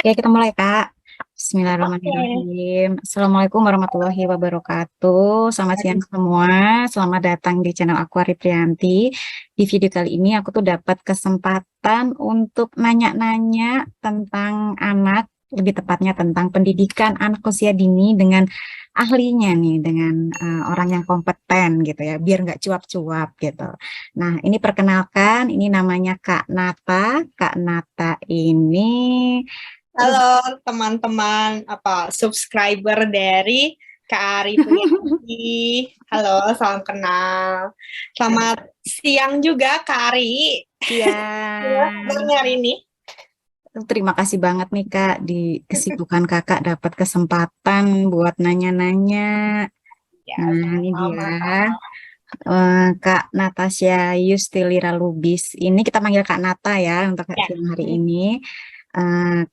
Oke, kita mulai, Kak. Oke, Bismillahirrahmanirrahim. Assalamualaikum warahmatullahi wabarakatuh. Selamat siang semua. Selamat datang di channel aku, Ari Priyanti. Di video kali ini aku tuh dapat kesempatan untuk nanya-nanya tentang anak, lebih tepatnya tentang pendidikan anak usia dini dengan ahlinya nih, dengan orang yang kompeten gitu ya, biar nggak cuap-cuap gitu. Nah, ini perkenalkan, ini namanya Kak Nata. Kak Nata ini halo teman-teman subscriber dari Kak Ari Priyanti. Halo, salam kenal. Selamat siang juga Kak Ari. Gimana siang. kabarnya hari ini? Terima kasih banget nih Kak, di kesibukan Kakak dapat kesempatan buat nanya-nanya. Ya, Nah, ini dia. sama-sama. Kak Natasha Yustilira Lubis. Ini kita manggil Kak Nata ya untuk Ya. siang hari ini.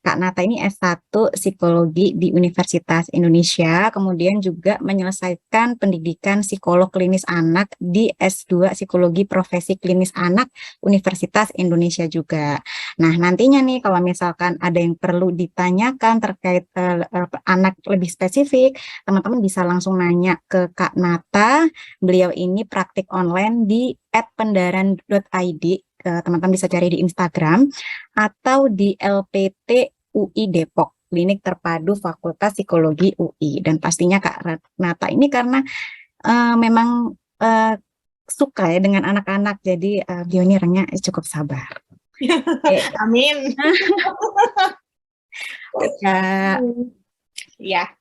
Kak Nata ini S1 Psikologi di Universitas Indonesia, kemudian juga menyelesaikan pendidikan psikolog klinis anak di S2 Psikologi Profesi Klinis Anak Universitas Indonesia juga. Nah, nantinya nih kalau misalkan ada yang perlu ditanyakan terkait anak lebih spesifik, teman-teman bisa langsung nanya ke Kak Nata. Beliau ini praktik online di @pendaran.id. Teman-teman bisa cari di Instagram atau di LPT UI Depok, Klinik Terpadu Fakultas Psikologi UI. Dan pastinya Kak Nata ini karena memang suka ya dengan anak-anak, jadi beliau ini orangnya cukup sabar. Oke, Amin. Kak. Ya,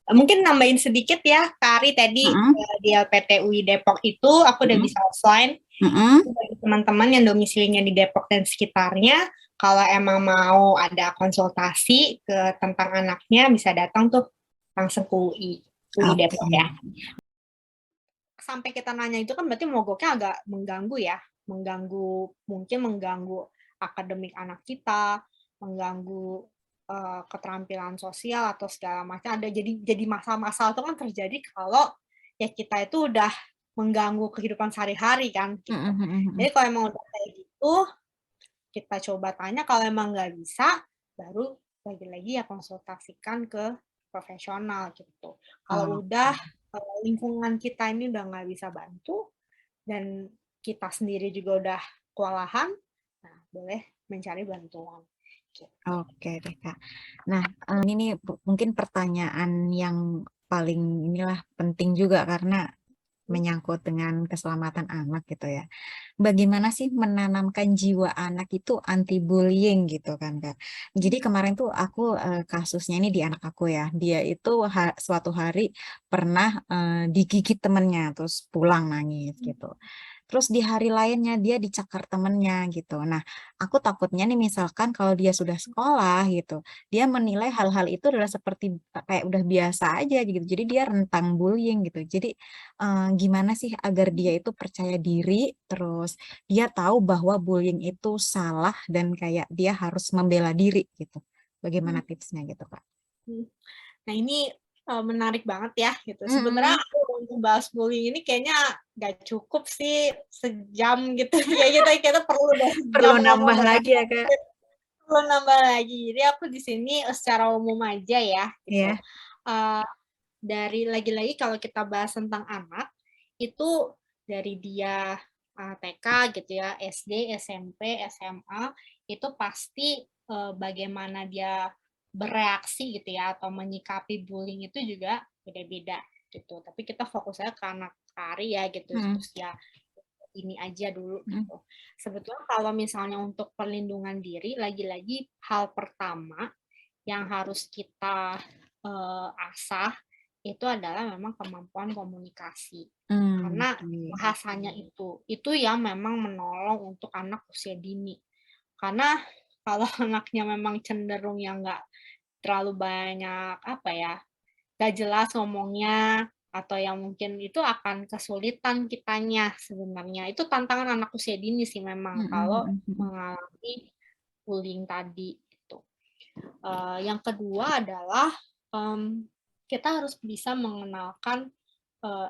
mungkin nambahin sedikit ya, Kak Ari tadi Mm-mm, di LPT UI Depok itu aku udah mm-mm, bisa offline. mm-mm. Bagi teman-teman yang domisilinya di Depok dan sekitarnya, kalau emang mau ada konsultasi tentang anaknya, bisa datang tuh langsung ke UI Oke. Depok ya. Sampai kita nanya itu kan berarti mogoknya agak mengganggu ya, mungkin mengganggu akademik anak kita, mengganggu keterampilan sosial atau segala macam. Ada jadi masalah-masalah itu kan terjadi kalau ya kita itu udah mengganggu kehidupan sehari-hari kan gitu. Mm-mm, mm-mm. Jadi kalau emang udah kayak gitu, kita coba tanya, kalau emang nggak bisa, baru lagi-lagi ya konsultasikan ke profesional gitu. Kalau Oke. udah lingkungan kita ini udah nggak bisa bantu dan kita sendiri juga udah kewalahan, nah boleh mencari bantuan. Gitu. Oke deh Kak. Nah, ini nih mungkin pertanyaan yang paling inilah penting juga karena menyangkut dengan keselamatan anak gitu ya. Bagaimana sih menanamkan jiwa anak itu anti bullying gitu kan Kak. Jadi kemarin tuh aku kasusnya ini di anak aku ya. Dia itu suatu hari pernah digigit temennya terus pulang nangis gitu. Terus di hari lainnya dia dicakar temennya gitu. Nah, aku takutnya nih misalkan kalau dia sudah sekolah gitu, dia menilai hal-hal itu adalah seperti kayak udah biasa aja gitu. Jadi dia rentang bullying gitu. Jadi gimana sih agar dia itu percaya diri, terus dia tahu bahwa bullying itu salah dan kayak dia harus membela diri gitu. Bagaimana tipsnya gitu, Kak? Nah ini menarik banget ya gitu. Sebenarnya Mm-mm. aku untuk bahas bullying ini kayaknya gak cukup sih sejam gitu. Ya kita perlu udah Perlu sejam ngomong nambah dan lagi ya, Kak? perlu nambah lagi. Jadi aku di sini secara umum aja ya gitu. Iya. Uh, dari lagi-lagi kalau kita bahas tentang anak itu dari dia TK gitu ya, SD, SMP, SMA itu pasti bagaimana dia bereaksi gitu ya atau menyikapi bullying itu juga beda-beda gitu. Tapi kita fokus aja ke anak Ari ya gitu Mm-mm. usia ini aja dulu Mm-mm. gitu. Sebetulnya kalau misalnya untuk perlindungan diri, lagi-lagi hal pertama yang harus kita asah itu adalah memang kemampuan komunikasi. Karena Oke. bahasanya itu yang memang menolong untuk anak usia dini. Karena kalau anaknya memang cenderung yang nggak terlalu banyak apa ya, nggak jelas ngomongnya atau yang mungkin itu akan kesulitan kitanya sebenarnya. Itu tantangan anak usia dini sih memang Mm-mm. kalau Mm-mm. mengalami bullying tadi itu. Yang kedua adalah um, kita harus bisa mengenalkan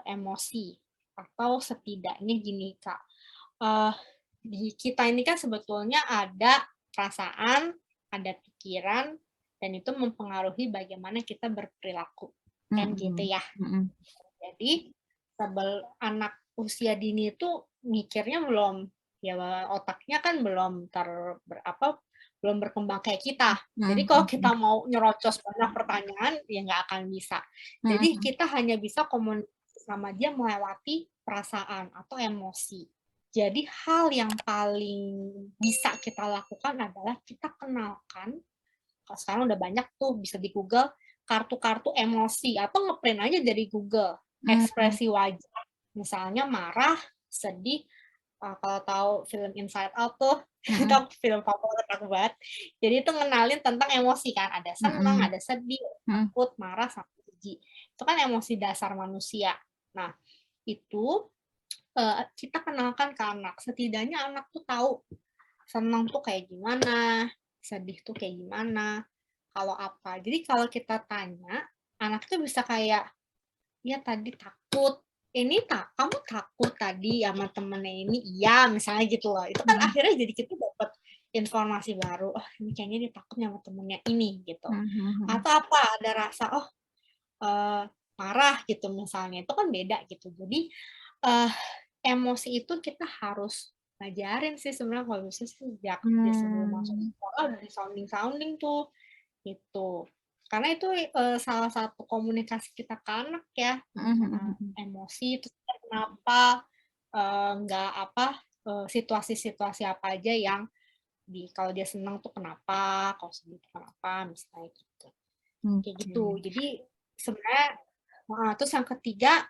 emosi atau setidaknya gini Kak, uh, di kita ini kan sebetulnya ada perasaan, ada pikiran, dan itu mempengaruhi bagaimana kita berperilaku, kan gitu ya. Jadi anak usia dini itu mikirnya belum, ya otaknya kan belum belum berkembang kayak kita. Jadi kalau kita mau nyerocos banyak pertanyaan, ya nggak akan bisa. Jadi kita hanya bisa komunikasi sama dia melewati perasaan atau emosi. Jadi hal yang paling bisa kita lakukan adalah kita kenalkan, kalau sekarang udah banyak tuh bisa di Google, kartu-kartu emosi, atau ngeprint aja dari Google, ekspresi wajah. Misalnya marah, sedih, kalau tahu film Inside Out tuh, itu film favorit aku banget. Jadi itu ngenalin tentang emosi kan, ada senang, ada sedih, takut, marah, sama jijik. Itu kan emosi dasar manusia. Nah, itu kita kenalkan ke anak. Setidaknya anak tuh tahu senang tuh kayak gimana, sedih tuh kayak gimana, kalau apa. Jadi kalau kita tanya, anak tuh bisa kayak, ya tadi takut, ini kamu takut tadi sama temennya ini, iya misalnya gitu loh. Itu kan akhirnya jadi kita dapat informasi baru, oh ini kayaknya dia takut sama temennya ini gitu. Atau apa, ada rasa marah gitu misalnya, itu kan beda gitu. Jadi emosi itu kita harus ngajarin sih sebenarnya, kalau bisa sih sejak dia sebelum masuk sekolah udah sounding tuh gitu. Karena itu salah satu komunikasi kita ke anak ya, emosi itu kenapa nggak situasi-situasi apa aja yang kalau dia senang tuh kenapa, kalau sedih tuh kenapa, misalnya gitu. Kayak gitu. Jadi sebenarnya terus yang ketiga,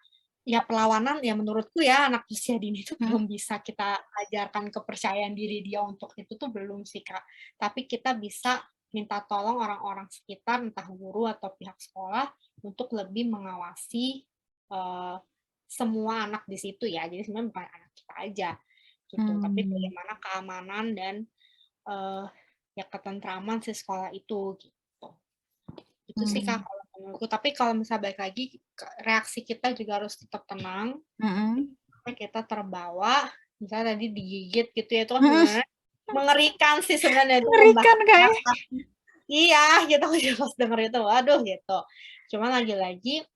ya perlawanan, ya menurutku ya anak usia dini itu belum bisa kita ajarkan kepercayaan diri dia untuk itu tuh belum sih Kak. Tapi kita bisa minta tolong orang-orang sekitar, entah guru atau pihak sekolah, untuk lebih mengawasi semua anak di situ ya. Jadi sebenarnya bukan anak kita aja gitu, tapi bagaimana keamanan dan ya ketentraman si sekolah itu gitu. Itu sih Kak kalau menurutku. Tapi kalau misalnya balik lagi, reaksi kita juga harus tetap tenang. Sampai kita terbawa, misalnya tadi digigit gitu ya, itu kan sebenarnya mengerikan sih sebenarnya. Mengerikan kayak. Iya, gitu aku juga pas denger itu, waduh gitu. Cuman lagi-lagi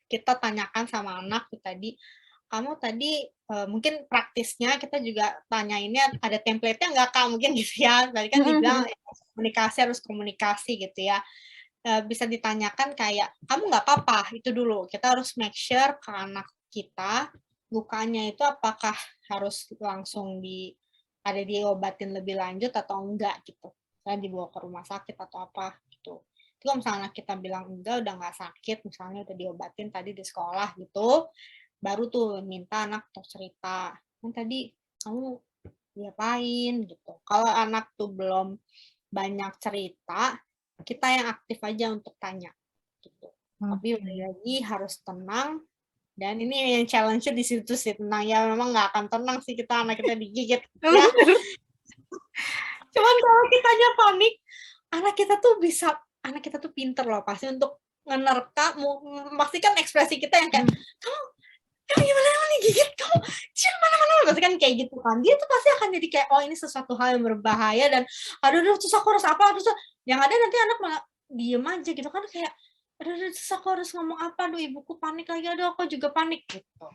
kita tanyakan sama anak tadi, kamu tadi mungkin praktisnya kita juga tanyainnya ada template-nya nggak Kak, mungkin gitu ya. Tadi kan dibilang harus komunikasi gitu ya. Bisa ditanyakan kayak, kamu nggak apa-apa, itu dulu. Kita harus make sure ke anak kita, lukanya itu apakah harus langsung ada diobatin lebih lanjut atau enggak gitu. Misalnya dibawa ke rumah sakit atau apa gitu. Itu kalau misalnya kita bilang enggak, udah nggak sakit, misalnya udah diobatin tadi di sekolah gitu, baru tuh minta anak untuk cerita. Kan tadi kamu diapain gitu. Kalau anak tuh belum banyak cerita, kita yang aktif aja untuk tanya gitu. Tapi lagi harus tenang, dan ini yang challenge-nya di situ sih, tenang ya, memang nggak akan tenang sih kita, anak kita digigit ya. Cuman kalau kitanya panik, anak kita tuh pinter loh pasti untuk ngenerka, pasti kan ekspresi kita yang kayak, kamu gimana nih gigit, kamu mana-mana, pasti kan kayak gitu kan. Dia tuh pasti akan jadi kayak, oh ini sesuatu hal yang berbahaya, dan aduh terus aku harus apa, terus yang ada nanti anak malah diem aja gitu kan, kayak aduh terus aku harus ngomong apa, aduh ibuku panik lagi, aduh aku juga panik gitu.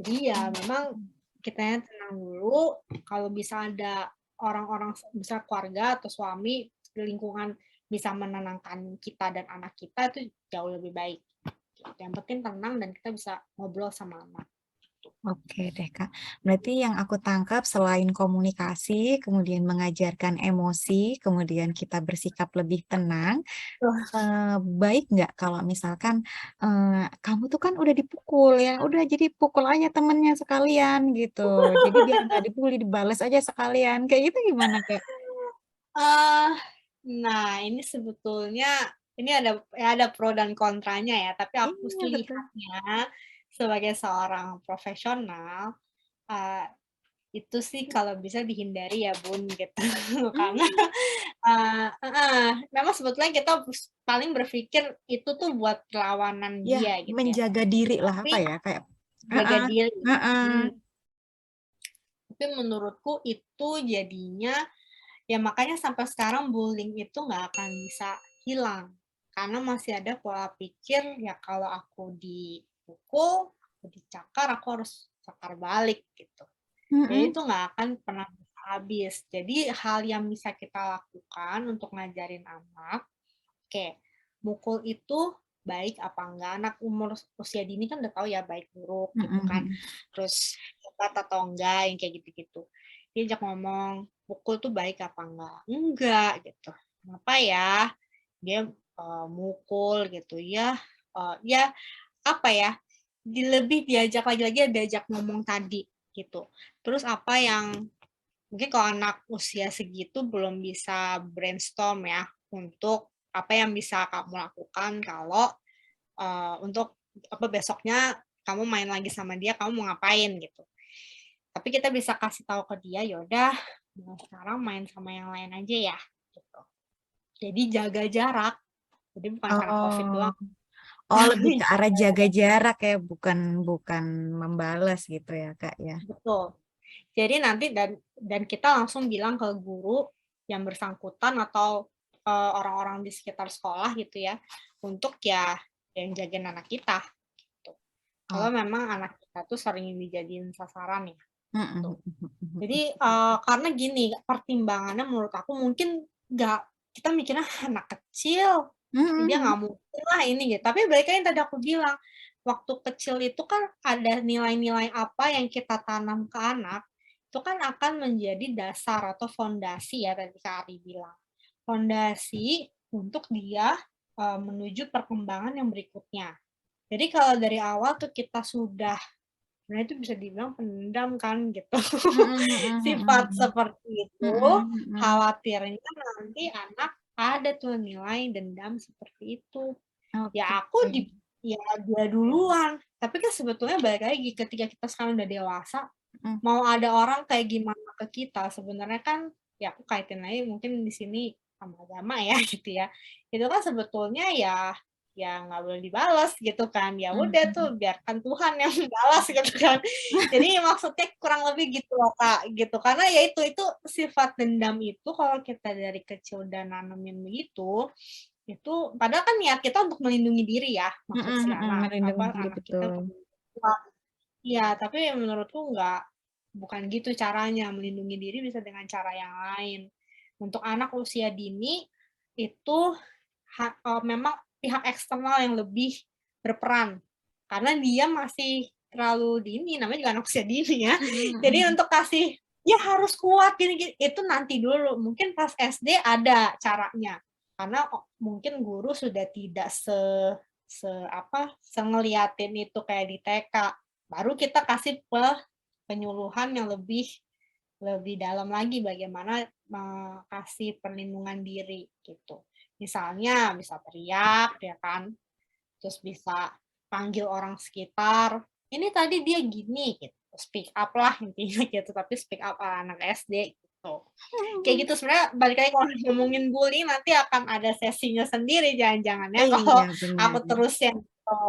Jadi ya memang kitanya tenang dulu, kalau bisa ada orang-orang, bisa keluarga atau suami di lingkungan bisa menenangkan kita dan anak kita, itu jauh lebih baik. Yang penting tenang dan kita bisa ngobrol sama anak. Oke deh Kak, berarti yang aku tangkap selain komunikasi, kemudian mengajarkan emosi, kemudian kita bersikap lebih tenang, baik nggak kalau misalkan, kamu tuh kan udah dipukul ya, udah jadi pukul aja temennya sekalian gitu, jadi biar nggak dibully, dibales aja sekalian, kayak gitu gimana Kak? Nah ini sebetulnya, ini ada pro dan kontranya ya, tapi aku Iya sih betul. lihatnya sebagai seorang profesional, itu sih kalau bisa dihindari ya Bun gitu. Karena memang sebetulnya kita paling berpikir itu tuh buat perlawanan Ya, dia gitu ya. menjaga diri lah, Tapi apa ya, kayak jaga heeh, diri. heeh. Tapi menurutku itu jadinya Ya makanya sampai sekarang bullying itu nggak akan bisa hilang. Karena masih ada pola pikir, ya kalau aku dipukul, aku dicakar, aku harus cakar balik gitu. Jadi Mm-mm. itu nggak akan pernah bisa habis. Jadi hal yang bisa kita lakukan untuk ngajarin anak, oke, mukul itu baik apa enggak. Anak umur usia dini kan udah tahu ya baik buruk gitu kan. Mm-mm. Terus hebat atau enggak yang kayak gitu-gitu. Diajak ngomong, mukul tuh baik apa enggak? Enggak gitu. Kenapa ya? Dia mukul gitu ya. Ya apa ya? Lebih diajak lagi-lagi diajak ngomong tadi gitu. Terus apa yang mungkin kalau anak usia segitu belum bisa brainstorm ya untuk apa yang bisa kamu lakukan kalau untuk apa besoknya kamu main lagi sama dia, kamu mau ngapain gitu. Tapi kita bisa kasih tahu ke dia, yaudah sekarang main sama yang lain aja ya gitu. Jadi jaga jarak. Jadi bukan karena COVID Oh, doang. oh lebih ke arah jaga jarak ya, bukan bukan membalas gitu ya Kak ya. Betul. Jadi nanti dan kita langsung bilang ke guru yang bersangkutan atau orang-orang di sekitar sekolah gitu ya, untuk ya yang jagain anak kita gitu. Oh. Kalau memang anak kita tuh sering dijadiin sasaran ya. Mm-mm. Tuh. Jadi karena gini, pertimbangannya menurut aku mungkin nggak, kita mikirnya anak kecil, dia Mm-mm. nggak mungkin lah ini gitu. Tapi balik lagi yang tadi aku bilang, waktu kecil itu kan ada nilai-nilai apa yang kita tanam ke anak, itu kan akan menjadi dasar atau fondasi ya tadi Kak Ari bilang. Fondasi untuk dia menuju perkembangan yang berikutnya. Jadi kalau dari awal tuh kita sudah, nah itu bisa dibilang pendam kan gitu. Mm-mm. Mm-mm. Sifat seperti itu, Mm-mm. Mm-mm. khawatirnya nanti anak ada tuh nilai dendam seperti itu. Oke. Ya aku ya dia duluan. Tapi kan sebetulnya balik lagi ketika kita sekarang udah dewasa, Mm. mau ada orang kayak gimana ke kita, sebenarnya kan ya aku kaitin lagi mungkin di sini sama agama ya gitu ya. Itu kan sebetulnya ya nggak boleh dibalas gitu kan. Ya udah tuh Mm-mm. biarkan Tuhan yang balas gitu kan. Jadi maksudnya kurang lebih gitu loh Kak gitu. Karena ya itu sifat dendam itu kalau kita dari kecil udah nanemin begitu, itu padahal kan niat kita untuk melindungi diri ya, maksud Mm-mm. si Mm-mm. anak Melindungi apa diri anak kita. betul. Iya, tapi menurutku bukan gitu caranya. Melindungi diri bisa dengan cara yang lain. Untuk anak usia dini itu memang pihak eksternal yang lebih berperan. Karena dia masih terlalu dini, namanya juga anak usia dini ya. Jadi Mm-mm. untuk kasih, ya harus kuat gini, itu nanti dulu. Mungkin pas SD ada caranya. Karena mungkin guru sudah tidak ngeliatin itu kayak di TK. Baru kita kasih penyuluhan yang lebih lebih dalam lagi bagaimana kasih perlindungan diri gitu. Misalnya bisa teriak ya kan, terus bisa panggil orang sekitar. Ini tadi dia gini gitu. Speak up lah intinya gitu, tapi speak up anak SD gitu. Kayak gitu sebenarnya balik lagi kalau ngomongin bullying nanti akan ada sesinya sendiri jangan-jangan ya kalau Iya aku benar. terusin gitu.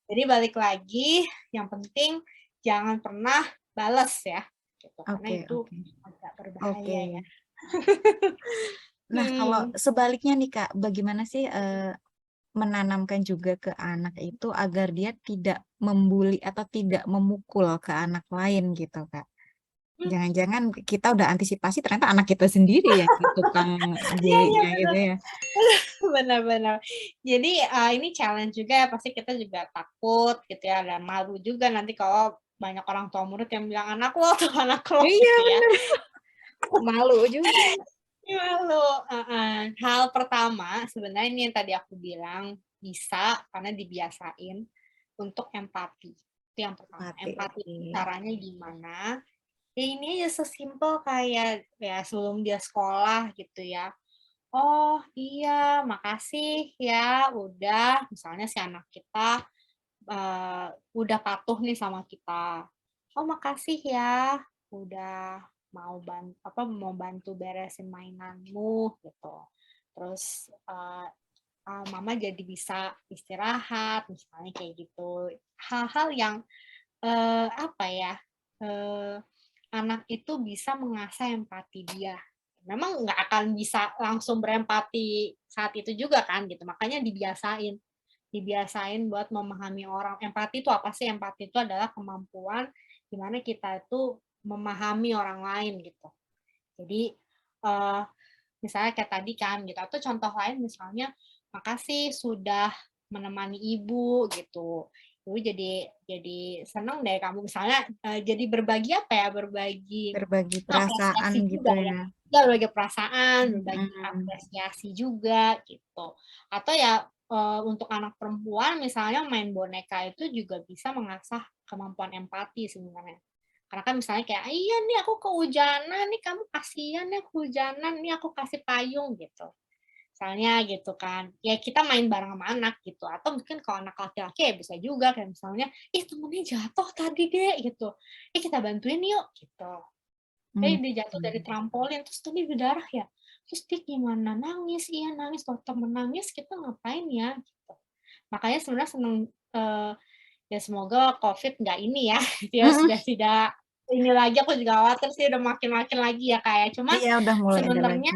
Jadi balik lagi yang penting jangan pernah balas ya gitu karena Oke, itu oke. agak Oke. berbahaya ya. Nah, kalau Hmm. sebaliknya nih Kak, bagaimana sih menanamkan juga ke anak itu agar dia tidak membuli atau tidak memukul ke anak lain gitu Kak? Jangan-jangan kita udah antisipasi ternyata anak kita sendiri yang tukang Iya iya bulinya gitu benar. ya. Benar-benar. Jadi ini challenge juga ya pasti kita juga takut gitu ya dan malu juga nanti kalau banyak orang tua murid yang bilang anak lo tuh anak lo Iya gitu ya. bener, malu juga. Malu. Hal pertama sebenarnya ini yang tadi aku bilang bisa karena dibiasain untuk empati. Itu yang pertama. Mati, Empati oke. caranya gimana? Ya ini aja sesimpel kayak ya sebelum dia sekolah gitu ya. Oh iya, makasih ya udah misalnya si anak kita udah patuh nih sama kita. Oh makasih ya udah mau bantu beresin mainanmu gitu. Terus mama jadi bisa istirahat misalnya kayak gitu. Hal-hal yang apa ya? eh, Anak itu bisa mengasah empati dia Memang nggak akan bisa langsung berempati saat itu juga kan gitu, makanya dibiasain buat memahami orang. Empati itu apa sih? Empati itu adalah kemampuan di mana kita itu memahami orang lain gitu. Jadi, misalnya kayak tadi kan gitu, atau contoh lain misalnya, "Makasih sudah menemani Ibu," gitu. "Ibu jadi seneng deh kamu," misalnya, jadi berbagi apa ya, berbagi Berbagi perasaan apresiasi gitu juga ya. ya. Ya berbagi perasaan, berbagi Mhm. apresiasi juga gitu. Atau ya, untuk anak perempuan misalnya main boneka itu juga bisa mengasah kemampuan empati sebenarnya. Karena kan misalnya kayak, "Iya nih aku kehujanan nih, kamu kasihan nih kehujanan, nih aku kasih payung," gitu. Misalnya gitu kan, ya kita main bareng sama anak gitu, atau mungkin kalau anak laki-laki ya bisa juga kayak misalnya, "Ih temennya jatuh tadi Dek," gitu, "Ih kita bantuin yuk," gitu. Mmm, Dia jatuh dari trampolin, terus tadi berdarah ya, terus dia gimana? Nangis, iya nangis, kalau temen nangis kita ngapain ya? Gitu. Makanya sebenarnya seneng, ya semoga Covid nggak ini ya, dia mhm. sudah tidak ini lagi, aku juga khawatir sih udah makin-makin lagi ya, Kak, ya. Cuman Iya, udah mulai ada sebenarnya lagi.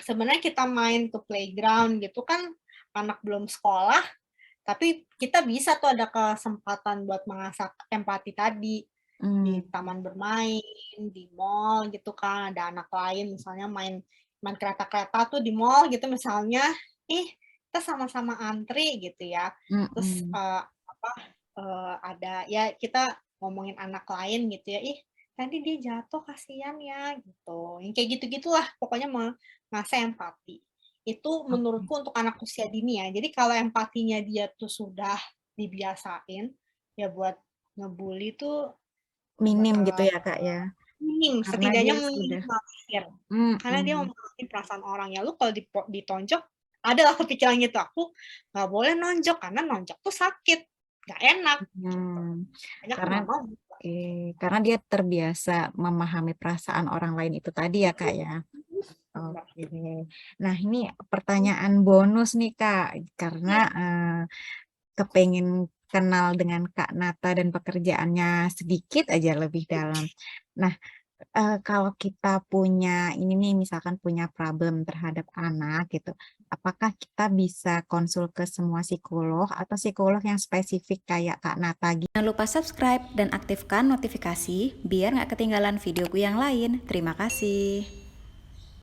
sebenarnya kita main ke playground gitu kan, anak belum sekolah, tapi kita bisa tuh ada kesempatan buat mengasah empati tadi. Di Mmm, taman bermain, di mall gitu kan, ada anak lain misalnya main main kereta-kereta tuh di mall gitu misalnya, ih kita sama-sama antri gitu ya, terus, mhm. apa, ada ya kita ngomongin anak lain gitu ya, "Ih tadi dia jatuh kasihan ya," gitu, yang kayak gitu-gitulah pokoknya ngasah empati. Itu Oke. menurutku untuk anak usia dini ya, jadi kalau empatinya dia tuh sudah dibiasain, ya buat ngebully tuh nggak Minim gitu bakalan ya, Kak, ya? Karena setidaknya dia sudah meminimalisir, karena dia mhm, memahami perasaan orang. Ya lu kalau ditonjok, adalah kepikiran gitu, aku nggak boleh nonjok, karena nonjok tuh sakit, nggak enak, gitu. mhm. Makanya aku Karena nggak mau. oke, karena dia terbiasa memahami perasaan orang lain itu tadi ya, Kak, ya? Bener. Oke. Nah, ini pertanyaan bonus nih, Kak, karena, kepengen kenal dengan Kak Nata dan pekerjaannya sedikit aja lebih dalam. Nah, kalau kita punya ini nih, misalkan punya problem terhadap anak gitu, apakah kita bisa konsul ke semua psikolog atau psikolog yang spesifik kayak Kak Nata Jangan lupa subscribe dan aktifkan notifikasi biar nggak ketinggalan videoku yang lain. Terima kasih.